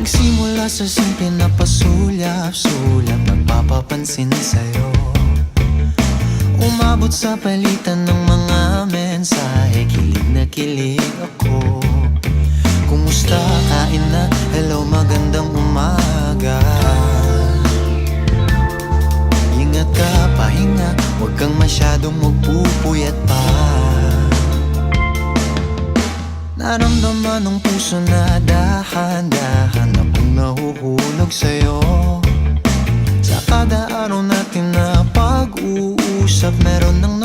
Nagsimula sa simple na pasulyap-sulyap, nagpapapansin sa'yo. Umabot sa palitan ng mga mensahe, kilig na kilig ako. Kumusta, kain na, hello, magandang umaga. Ingat ka, pahinga, huwag kang masyadong magpupuyat pa. Naramdaman ng puso na dahan-dahan akong nahuhulog sa'yo. Sa kada araw natin na pag-uusap, meron ng